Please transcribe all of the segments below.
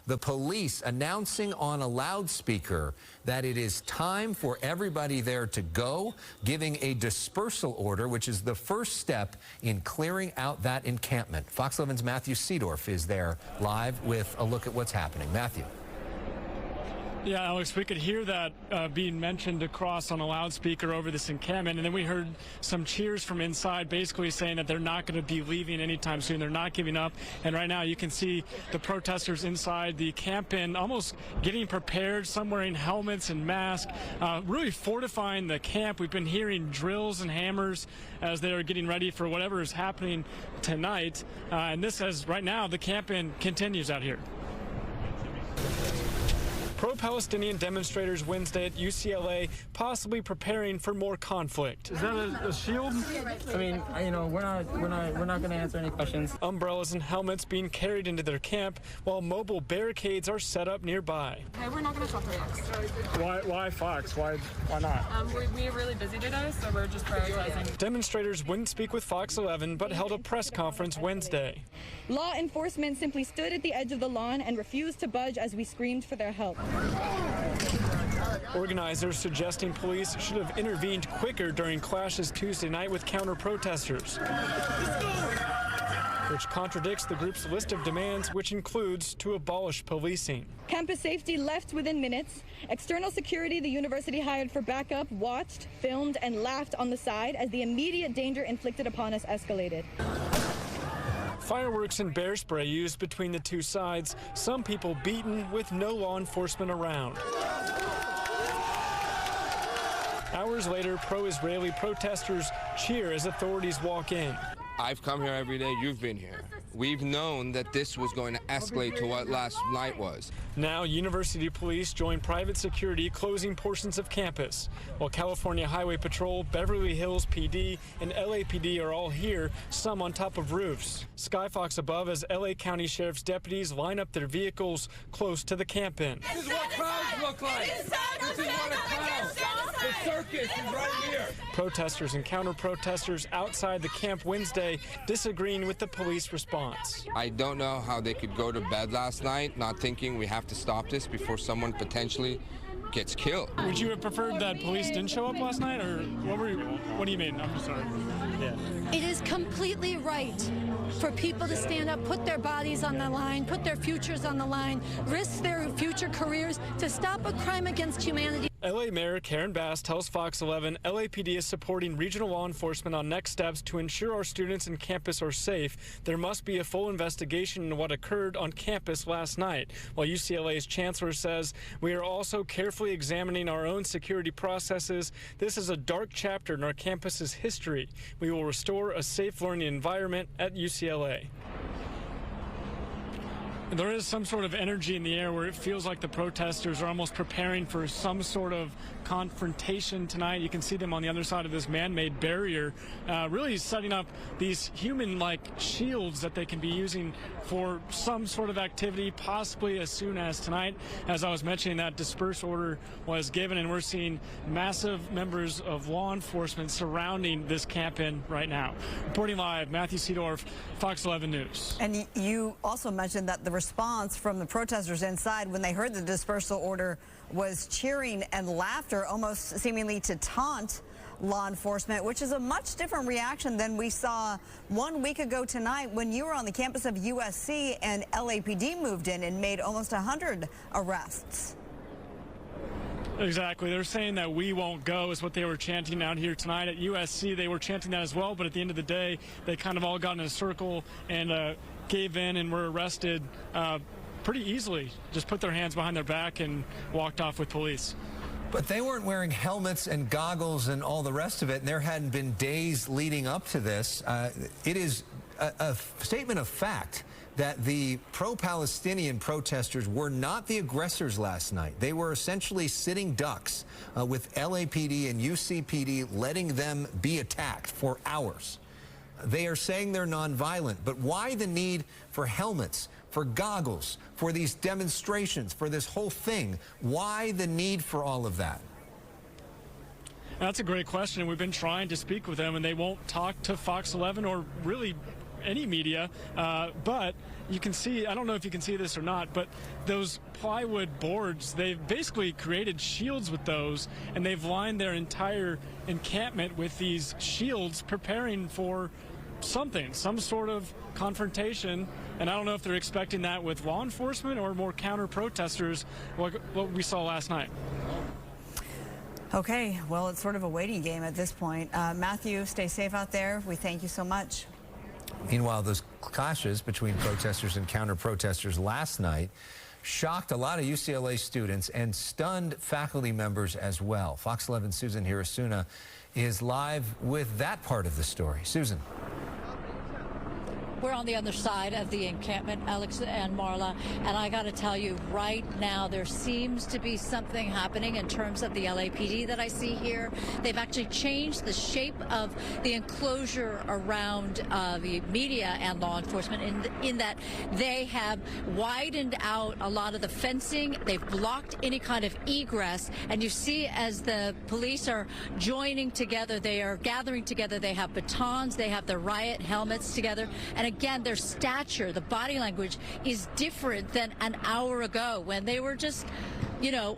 the police announcing on a loudspeaker that it is time for everybody there to go, giving a dispersal order, which is the first step in clearing out that encampment. Fox 11's Matthew Seedorf is there live with a look at what's happening. Matthew. Yeah, Alex, we could hear that being mentioned across on a loudspeaker over this encampment, and then we heard some cheers from inside basically saying that they're not going to be leaving anytime soon. They're not giving up, and right now you can see the protesters inside the camp-in almost getting prepared, some wearing helmets and masks, really fortifying the camp. We've been hearing drills and hammers as they are getting ready for whatever is happening tonight, and this has, right now, the camp-in continues out here. Pro-Palestinian demonstrators Wednesday at UCLA possibly preparing for more conflict. Is that a shield? I mean, you know, we're not going to answer any questions. Umbrellas and helmets being carried into their camp while mobile barricades are set up nearby. Hey, we're not going to talk to Fox. Why Fox? Why not? We're really busy today, so we're just prioritizing. Demonstrators wouldn't speak with Fox 11, but held a press conference Wednesday. Law enforcement simply stood at the edge of the lawn and refused to budge as we screamed for their help. Organizers suggesting police should have intervened quicker during clashes Tuesday night with counter-protesters, which contradicts the group's list of demands, which includes to abolish policing. Campus safety left within minutes. External security the university hired for backup watched, filmed, and laughed on the side as the immediate danger inflicted upon us escalated. Fireworks and bear spray used between the two sides, some people beaten with no law enforcement around. Hours later, pro-Israeli protesters cheer as authorities walk in. I've come here every day. You've been here. We've known that this was going to escalate to what last night was. Now, university police join private security closing portions of campus, while California Highway Patrol, Beverly Hills PD, and LAPD are all here, some on top of roofs. Skyfox above as LA County Sheriff's deputies line up their vehicles close to the camp-in. This is what crowds look like. This is what a crowd. The circus is right here. Protesters and counter-protesters outside the camp Wednesday disagreeing with the police response. I don't know how they could go to bed last night not thinking we have to stop this before someone potentially gets killed. Would you have preferred that police didn't show up last night, or what do you mean? I'm sorry. Yeah. It is completely right for people to stand up, put their bodies on the line, put their futures on the line, risk their future careers to stop a crime against humanity. LA Mayor Karen Bass tells Fox 11 LAPD is supporting regional law enforcement on next steps to ensure our students and campus are safe. There must be a full investigation into what occurred on campus last night. While UCLA's chancellor says we are also carefully examining our own security processes. This is a dark chapter in our campus's history. We will restore a safe learning environment at UCLA. There is some sort of energy in the air where it feels like the protesters are almost preparing for some sort of confrontation tonight. You can see them on the other side of this man-made barrier, really setting up these human-like shields that they can be using for some sort of activity, possibly as soon as tonight. As I was mentioning, that disperse order was given, and we're seeing massive members of law enforcement surrounding this camp-in right now. Reporting live, Matthew Seedorf, Fox 11 News. And you also mentioned that the response from the protesters inside when they heard the dispersal order was cheering and laughter, almost seemingly to taunt law enforcement, which is a much different reaction than we saw 1 week ago tonight when you were on the campus of USC and LAPD moved in and made almost 100 arrests. Exactly. They're saying that we won't go is what they were chanting out here tonight. At USC, they were chanting that as well, but at the end of the day, they kind of all got in a circle and gave in and were arrested pretty easily. Just put their hands behind their back and walked off with police. But they weren't wearing helmets and goggles and all the rest of it, and there hadn't been days leading up to this. It is a statement of fact that the pro-Palestinian protesters were not the aggressors last night. They were essentially sitting ducks with LAPD and UCPD letting them be attacked for hours. They are saying they're nonviolent, but why the need for helmets, for goggles, for these demonstrations, for this whole thing? Why the need for all of that? That's a great question. We've been trying to speak with them, and they won't talk to Fox 11 or really any media, but you can see, I don't know if you can see this or not, but those plywood boards, they've basically created shields with those, and they've lined their entire encampment with these shields, preparing for something, some sort of confrontation. And I don't know if they're expecting that with law enforcement or more counter-protesters, like what we saw last night. Okay, well, it's sort of a waiting game at this point. Matthew, stay safe out there. We thank you so much. Meanwhile, those clashes between protesters and counter-protesters last night shocked a lot of UCLA students and stunned faculty members as well. Fox 11's Susan Hirasuna is live with that part of the story. Susan. We're on the other side of the encampment, Alex and Marla, and I got to tell you, right now there seems to be something happening in terms of the LAPD that I see here. They've actually changed the shape of the enclosure around the media and law enforcement in that they have widened out a lot of the fencing. They've blocked any kind of egress, and you see as the police are joining together, they are gathering together, they have batons, they have the riot helmets together, and again, their stature, the body language is different than an hour ago when they were just, you know,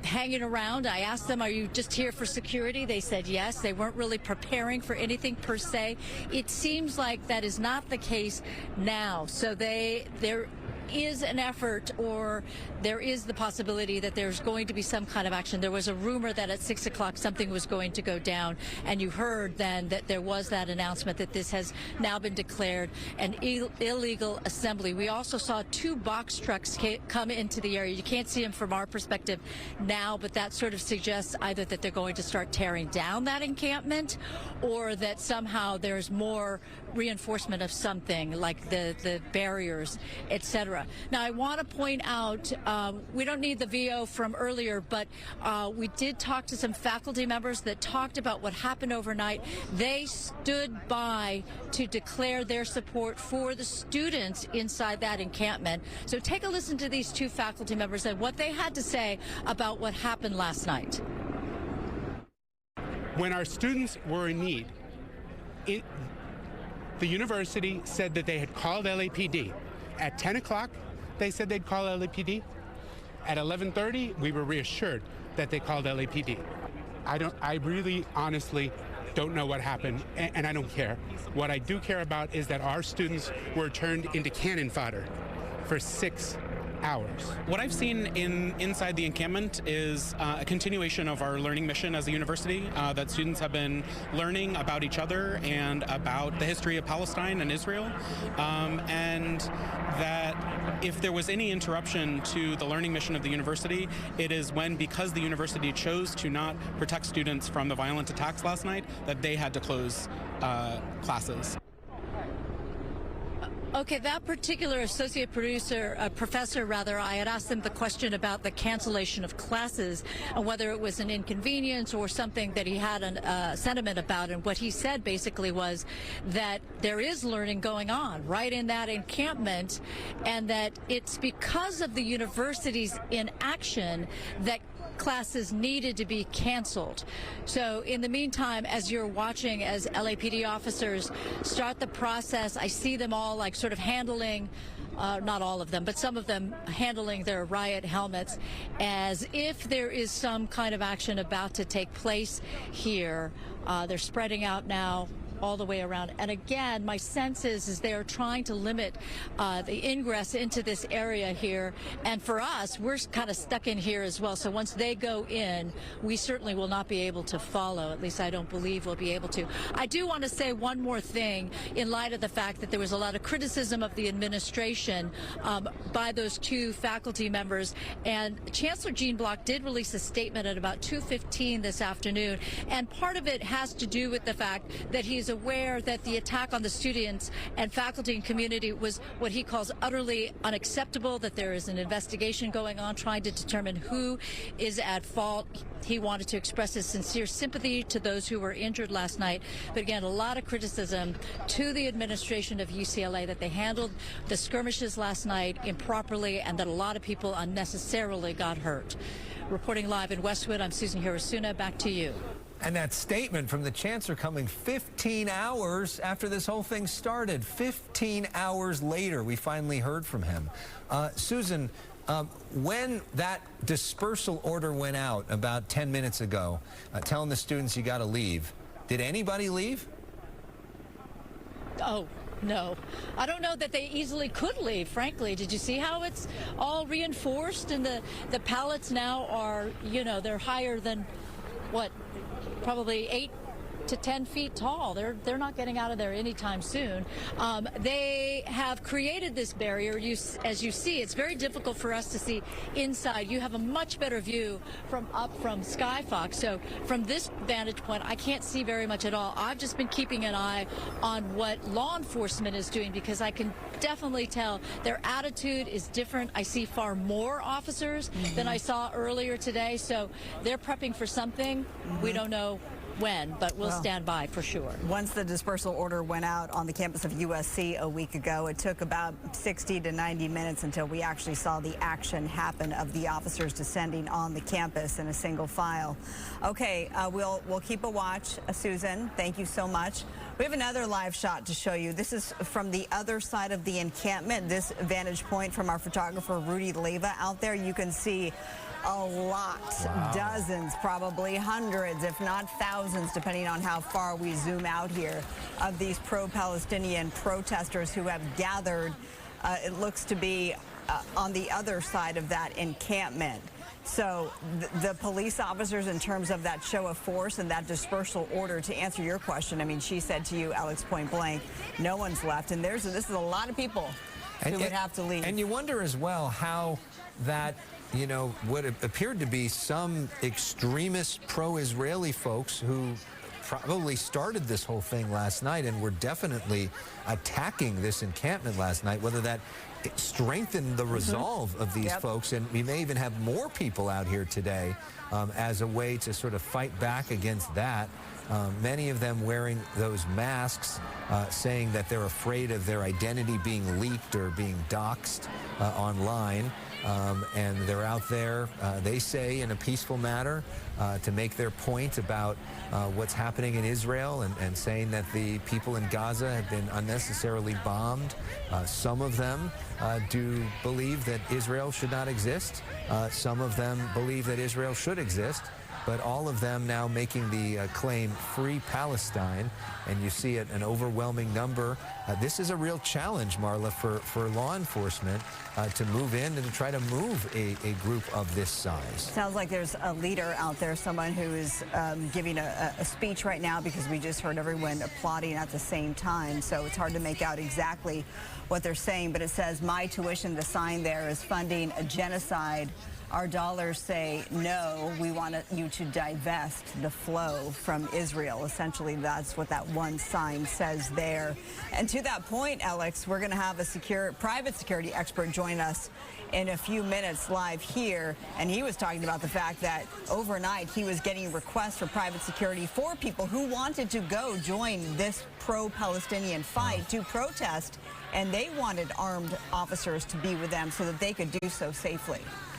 hanging around. I asked them, are you just here for security? They said yes. They weren't really preparing for anything per se. It seems like that is not the case now. So there is an effort, or there is the possibility that there's going to be some kind of action. There was a rumor that at 6 o'clock something was going to go down, and you heard then that there was that announcement that this has now been declared an illegal assembly. We also saw 2 box trucks come into the area. You can't see them from our perspective now, but that sort of suggests either that they're going to start tearing down that encampment, or that somehow there's more reinforcement of something like the barriers, etc. Now, I want to point out, we don't need the VO from earlier, but we did talk to some faculty members that talked about what happened overnight. They stood by to declare their support for the students inside that encampment. So take a listen to these 2 faculty members and what they had to say about what happened last night. When our students were in need, the university said that they had called LAPD. At 10 o'clock, they said they'd call LAPD. At 11:30, we were reassured that they called LAPD. I really, honestly don't know what happened, and I don't care. What I do care about is that our students were turned into cannon fodder for 6 hours. What I've seen inside the encampment is a continuation of our learning mission as a university, that students have been learning about each other and about the history of Palestine and Israel, and that if there was any interruption to the learning mission of the university, it is when, because the university chose to not protect students from the violent attacks last night, that they had to close classes. Okay, that particular associate professor, I had asked them the question about the cancellation of classes and whether it was an inconvenience or something that he had a sentiment about. And what he said basically was that there is learning going on right in that encampment, and that it's because of the university's inaction that classes needed to be canceled. So in the meantime, as you're watching, as LAPD officers start the process, I see them all like sort of handling, not all of them, but some of them handling their riot helmets as if there is some kind of action about to take place here. They're spreading out now all the way around. And again, my sense is they are trying to limit the ingress into this area here. And for us, we're kind of stuck in here as well. So once they go in, we certainly will not be able to follow. At least I don't believe we'll be able to. I do want to say one more thing in light of the fact that there was a lot of criticism of the administration by those 2 faculty members. And Chancellor Jean Block did release a statement at about 2:15 this afternoon. And part of it has to do with the fact that he's aware that the attack on the students and faculty and community was what he calls utterly unacceptable, that there is an investigation going on trying to determine who is at fault. He wanted to express his sincere sympathy to those who were injured last night. But again, a lot of criticism to the administration of UCLA that they handled the skirmishes last night improperly and that a lot of people unnecessarily got hurt. Reporting live in Westwood, I'm Susan Hirasuna. Back to you. And that statement from the chancellor coming 15 hours after this whole thing started. 15 hours later, we finally heard from him. Susan, when that dispersal order went out about 10 minutes ago, telling the students you got to leave, did anybody leave? Oh, no. I don't know that they easily could leave, frankly. Did you see how it's all reinforced? And the pallets now are, you know, they're higher than, what, probably 8 to 10 feet tall. They're not getting out of there anytime soon. They have created this barrier. As you see, it's very difficult for us to see inside. You have a much better view from Skyfox. So from this vantage point, I can't see very much at all. I've just been keeping an eye on what law enforcement is doing because I can definitely tell their attitude is different. I see far more officers than I saw earlier today. So they're prepping for something. We don't know when, but we'll stand by for sure. Once the dispersal order went out on the campus of USC a week ago, it took about 60 to 90 minutes until we actually saw the action happen of the officers descending on the campus in a single file. Okay, we'll keep a watch. Susan, thank you so much. We have another live shot to show you. This is from the other side of the encampment, this vantage point from our photographer Rudy Leva out there. You can see a lot, dozens, probably hundreds, if not thousands, depending on how far we zoom out here, of these pro-Palestinian protesters who have gathered, it looks to be on the other side of that encampment. So the police officers, in terms of that show of force and that dispersal order, to answer your question, I mean, she said to you, Alex, point blank, no one's left. And this is a lot of people who would have to leave. And you wonder as well how that, you know, what appeared to be some extremist pro-Israeli folks who probably started this whole thing last night and were definitely attacking this encampment last night, whether that strengthened the resolve of these folks. And we may even have more people out here today as a way to sort of fight back against that. Many of them wearing those masks, saying that they're afraid of their identity being leaked or being doxxed online. And they're out there, they say, in a peaceful manner to make their point about what's happening in Israel and saying that the people in Gaza have been unnecessarily bombed. Some of them do believe that Israel should not exist. Some of them believe that Israel should exist. But all of them now making the claim, Free Palestine, and you see an overwhelming number. This is a real challenge, Marla, for law enforcement to move in and to try to move a group of this size. Sounds like there's a leader out there, someone who is giving a speech right now, because we just heard everyone applauding at the same time. So it's hard to make out exactly what they're saying, but it says, my tuition, the sign there, is funding a genocide. Our dollars say, no, we want you to divest the flow from Israel. Essentially, that's what that one sign says there. And to that point, Alex, we're going to have a private security expert join us in a few minutes live here. And he was talking about the fact that overnight he was getting requests for private security for people who wanted to go join this pro-Palestinian fight to protest. And they wanted armed officers to be with them so that they could do so safely.